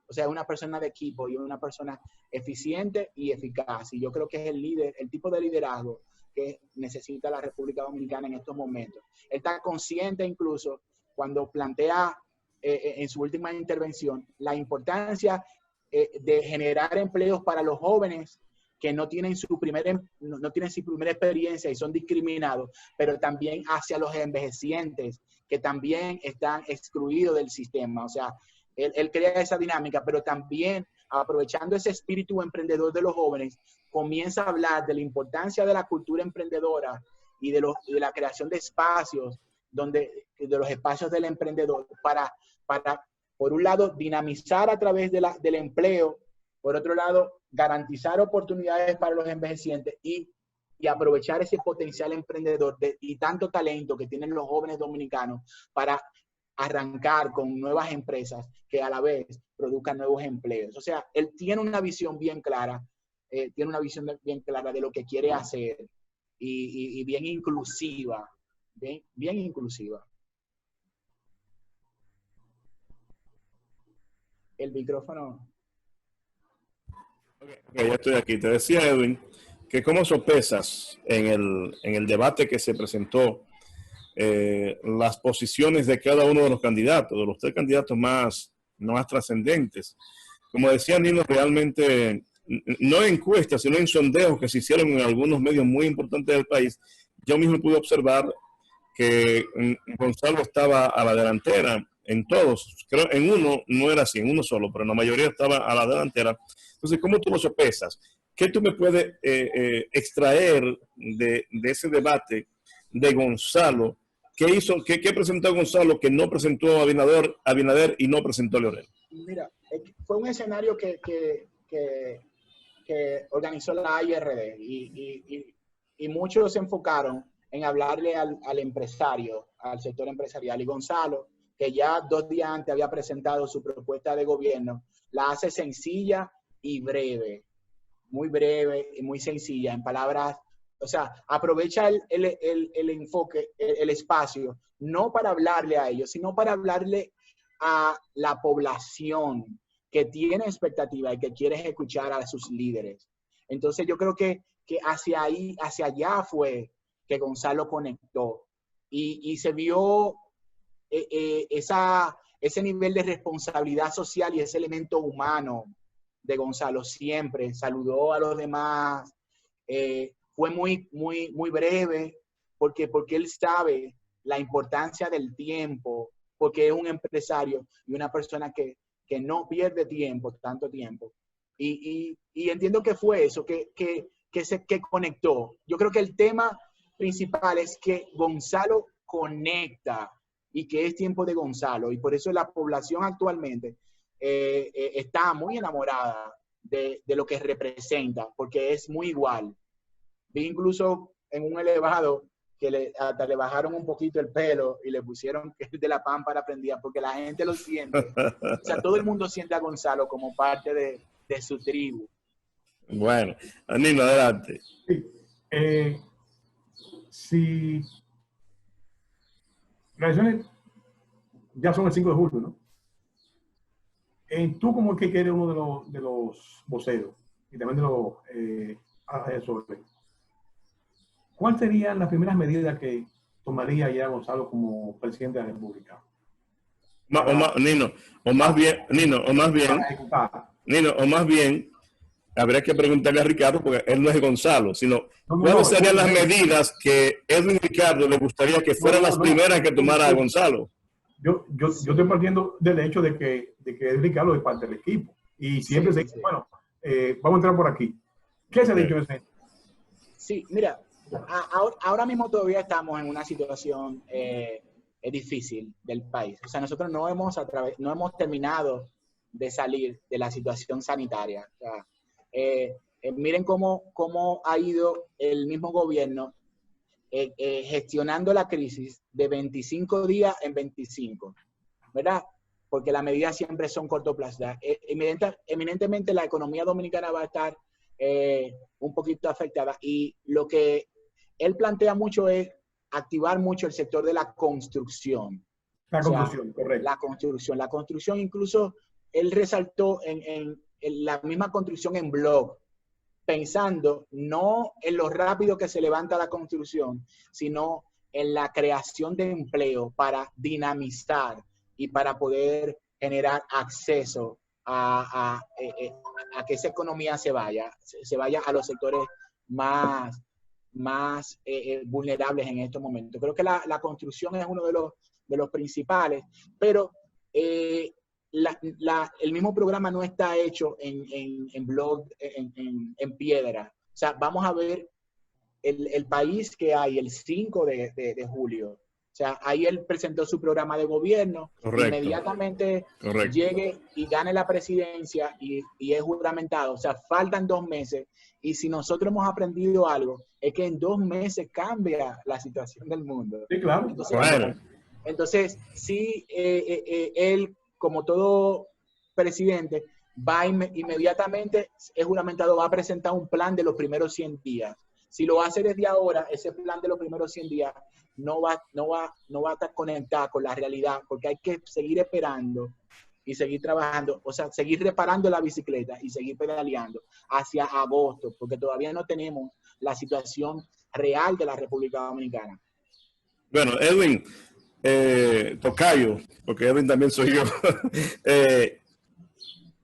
o sea, es una persona de equipo y una persona eficiente y eficaz. Y yo creo que es el tipo de liderazgo que necesita la República Dominicana en estos momentos. Él está consciente incluso cuando plantea en su última intervención la importancia de generar empleos para los jóvenes que no tienen su primera experiencia y son discriminados, pero también hacia los envejecientes que también están excluidos del sistema. O sea, él crea esa dinámica, pero también aprovechando ese espíritu emprendedor de los jóvenes, comienza a hablar de la importancia de la cultura emprendedora y de la creación de espacios, de los espacios del emprendedor para, por un lado, dinamizar a través del empleo, por otro lado, garantizar oportunidades para los envejecientes y aprovechar ese potencial emprendedor y tanto talento que tienen los jóvenes dominicanos para arrancar con nuevas empresas que a la vez produzcan nuevos empleos. O sea, él tiene una visión bien clara, de lo que quiere hacer y bien inclusiva, bien inclusiva. El micrófono.
Okay, ya estoy aquí. Te decía, Edwin, que cómo sopesas en el debate que se presentó las posiciones de cada uno de los candidatos, de los 3 candidatos más trascendentes. Como decía Nino, realmente no en encuestas, sino en sondeos que se hicieron en algunos medios muy importantes del país, yo mismo pude observar que Gonzalo estaba a la delantera en todos. Creo en uno no era así, en uno solo, pero en la mayoría estaba a la delantera. Entonces, ¿cómo tú lo sopesas? ¿Qué tú me puedes extraer de ese debate de Gonzalo? ¿Qué presentó Gonzalo que no presentó Abinader y no presentó Leonel?
Mira, fue un escenario que organizó la IRD y muchos se enfocaron en hablarle al empresario, al sector empresarial. Y Gonzalo, que ya 2 días antes había presentado su propuesta de gobierno, la hace sencilla y breve, muy breve y muy sencilla, en palabras. O sea, aprovecha el enfoque, el espacio, no para hablarle a ellos, sino para hablarle a la población que tiene expectativa y que quiere escuchar a sus líderes. Entonces yo creo que hacia allá fue que Gonzalo conectó y se vio ese nivel de responsabilidad social y ese elemento humano de Gonzalo. Siempre saludó a los demás, fue muy breve porque él sabe la importancia del tiempo, porque es un empresario y una persona que no pierde tiempo, tanto tiempo. Y entiendo que fue eso, que conectó. Yo creo que el tema principal es que Gonzalo conecta y que es tiempo de Gonzalo. Y por eso la población actualmente está muy enamorada de lo que representa, porque es muy igual. Vi incluso en un elevado que hasta le bajaron un poquito el pelo y le pusieron que es de la pámpara prendida, porque la gente lo siente. O sea, todo el mundo siente a Gonzalo como parte de su tribu.
Bueno, Nino, adelante.
Sí. Las elecciones ya son el 5 de julio, ¿no? Tú como que eres uno de los voceros y también de los asesores, ¿cuáles serían las primeras medidas que tomaría ya Gonzalo como presidente de la República?
Nino, o más bien, habría que preguntarle a Ricardo, porque él no es Gonzalo, sino ¿cuáles serían las medidas que Edwin y Ricardo le gustaría que fueran las primeras que tomara a Gonzalo?
Yo estoy partiendo del hecho de que Edwin Ricardo es parte del equipo. Y siempre se dice, bueno, vamos a entrar por aquí. ¿Qué se ha dicho ese?
Sí, mira, ahora mismo todavía estamos en una situación difícil del país. O sea, nosotros no hemos terminado de salir de la situación sanitaria. O sea, miren cómo ha ido el mismo gobierno gestionando la crisis de 25 días en 25, ¿verdad? Porque las medidas siempre son cortoplacistas. Eminentemente la economía dominicana va a estar un poquito afectada, y lo que él plantea mucho es activar mucho el sector de la construcción.
Correcto.
La construcción, incluso él resaltó en la misma construcción en bloque, pensando no en lo rápido que se levanta la construcción, sino en la creación de empleo para dinamizar y para poder generar acceso a que esa economía se vaya a los sectores más vulnerables en estos momentos. Creo que la construcción es uno de los principales, pero el mismo programa no está hecho en blog, en piedra. O sea, vamos a ver el país que hay el 5 de julio. O sea, ahí él presentó su programa de gobierno. Correcto. Inmediatamente llegue y gane la presidencia y es juramentado. O sea, faltan 2 meses. Y si nosotros hemos aprendido algo, es que en 2 meses cambia la situación del mundo.
Sí, claro.
Entonces sí, él, como todo presidente, va inmediatamente, es juramentado, va a presentar un plan de los primeros 100 días. Si lo hace desde ahora, ese plan de los primeros 100 días no va a estar conectado con la realidad, porque hay que seguir esperando y seguir trabajando, o sea, seguir reparando la bicicleta y seguir pedaleando hacia agosto, porque todavía no tenemos la situación real de la República Dominicana.
Bueno, Edwin, tocayo, porque Edwin también soy yo,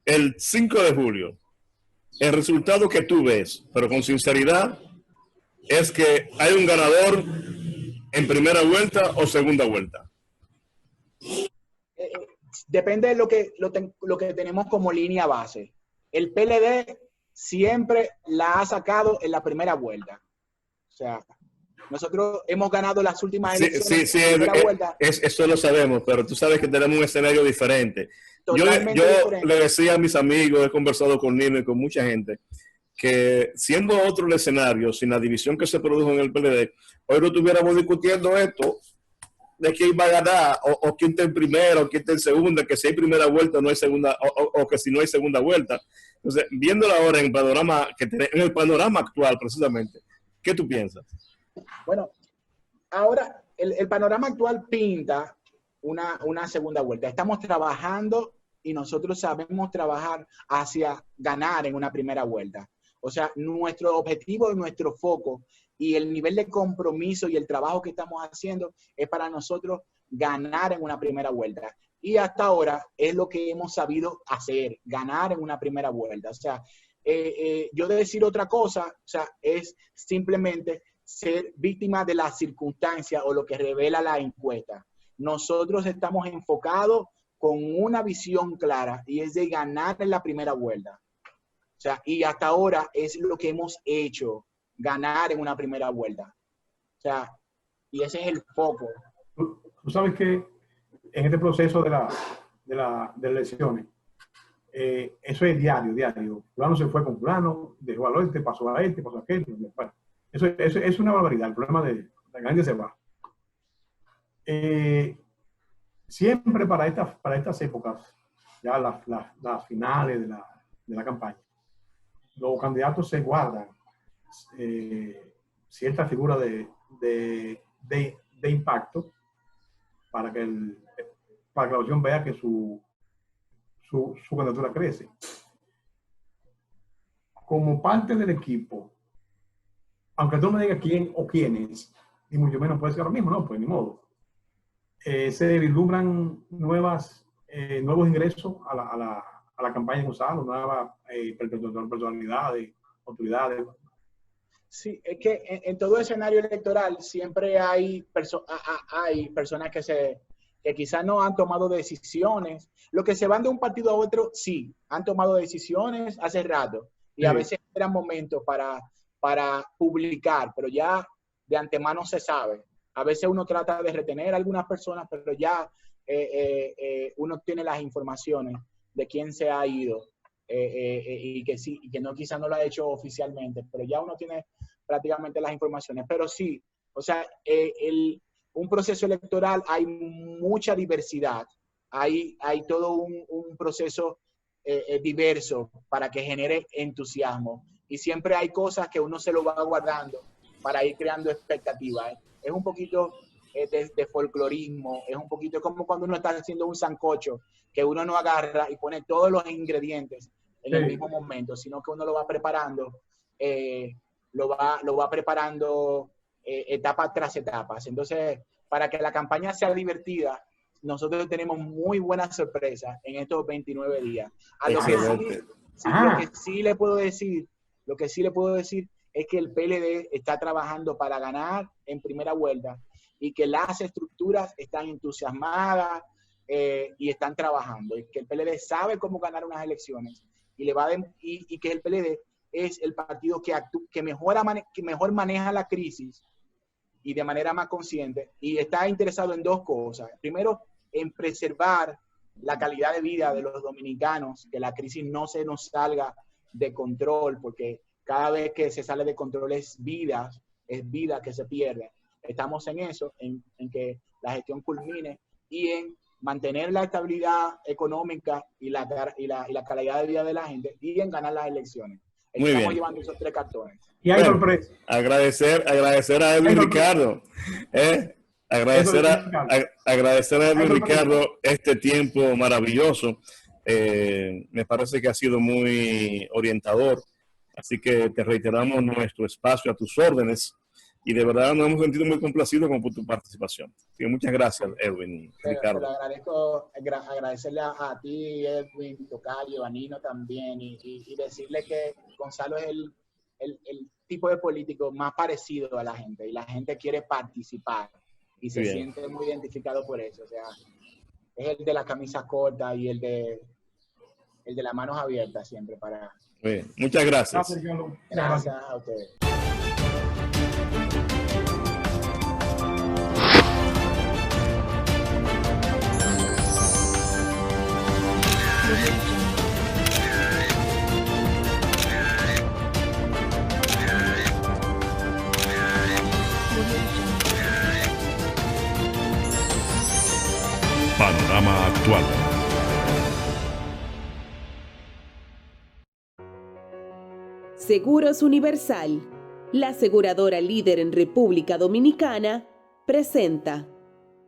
el 5 de julio, el resultado que tú ves, pero con sinceridad, es que hay un ganador en primera vuelta o segunda vuelta.
Depende de lo que tenemos como línea base. El PLD siempre la ha sacado en la primera vuelta. O sea, nosotros hemos ganado las últimas elecciones
en
la primera vuelta.
Eso lo sabemos, pero tú sabes que tenemos un escenario diferente. Yo
diferente.
Le decía a mis amigos, he conversado con Nino y con mucha gente, que siendo otro el escenario, sin la división que se produjo en el PLD, hoy no estuviéramos discutiendo esto de quién va a ganar, o quién está en primera, o quién está en segunda, que si hay primera vuelta no hay segunda, o que si no hay segunda vuelta. Entonces, viéndolo ahora en el panorama actual, precisamente, ¿qué tú piensas?
Bueno, ahora el panorama actual pinta una segunda vuelta. Estamos trabajando y nosotros sabemos trabajar hacia ganar en una primera vuelta. O sea, nuestro objetivo y nuestro foco y el nivel de compromiso y el trabajo que estamos haciendo es para nosotros ganar en una primera vuelta. Y hasta ahora es lo que hemos sabido hacer, ganar en una primera vuelta. O sea, yo de decir otra cosa, o sea, es simplemente ser víctima de las circunstancias o lo que revela la encuesta. Nosotros estamos enfocados con una visión clara y es de ganar en la primera vuelta. O sea, y hasta ahora es lo que hemos hecho, ganar en una primera vuelta. O sea, y ese es el foco.
Tú sabes que en este proceso de las elecciones, eso es diario. Fulano se fue con fulano, dejó al este, pasó a este, pasó a aquel. Eso es una barbaridad, el problema de la ganancia se va. Siempre para estas épocas, ya las finales de la campaña, los candidatos se guardan cierta figura de impacto para que la oposición vea que su candidatura crece. Como parte del equipo, aunque tú no digas quién o quiénes, y mucho menos puede ser ahora mismo, no, pues ni modo. Se vislumbran nuevos ingresos a a la campaña de Gonzalo, nuevas personalidades, autoridades.
Sí, es que en todo escenario electoral siempre hay personas que quizás no han tomado decisiones. Los que se van de un partido a otro, sí, han tomado decisiones hace rato. Y a veces eran momentos para publicar, pero ya de antemano se sabe. A veces uno trata de retener a algunas personas, pero ya uno tiene las informaciones de quién se ha ido. Y que sí, y que no, quizás no lo ha hecho oficialmente, pero ya uno tiene prácticamente las informaciones. Pero sí, o sea, un proceso electoral hay mucha diversidad, hay todo un proceso diverso para que genere entusiasmo, y siempre hay cosas que uno se lo va guardando para ir creando expectativas. Es un poquito de folclorismo, es un poquito como cuando uno está haciendo un sancocho, que uno no agarra y pone todos los ingredientes en el mismo momento, sino que uno lo va preparando, lo va preparando etapa tras etapas. Entonces, para que la campaña sea divertida, nosotros tenemos muy buenas sorpresas en estos 29 días. Lo que sí le puedo decir es que el PLD está trabajando para ganar en primera vuelta y que las estructuras están entusiasmadas y están trabajando, y que el PLD sabe cómo ganar unas elecciones y que el PLD es el partido que mejor maneja la crisis y de manera más consciente, y está interesado en dos cosas. Primero, en preservar la calidad de vida de los dominicanos, que la crisis no se nos salga de control, porque cada vez que se sale de control es vida que se pierde. Estamos en eso, en que la gestión culmine, y en mantener la estabilidad económica y la calidad de vida de la gente, y en ganar las elecciones.
Muy
Estamos
bien.
llevando esos tres cartones.
Y hay sorpresa.
Agradecer a Edwin Ricardo. Agradecer a Edwin Ricardo este tiempo maravilloso. Me parece que ha sido muy orientador. Así que te reiteramos nuestro espacio a tus órdenes. Y de verdad nos hemos sentido muy complacidos con tu participación. Así que muchas gracias, Edwin Ricardo.
Te lo agradezco, agradecerle a ti, Edwin, Tocayo, a Nino también, y decirle que Gonzalo es el tipo de político más parecido a la gente, y la gente quiere participar y se siente muy identificado por eso. O sea, es el de la camisa corta y el de las manos abiertas siempre para...
Bien. Muchas gracias.
Gracias a ustedes.
Panorama Actual.
Seguros Universal, la aseguradora líder en República Dominicana, presenta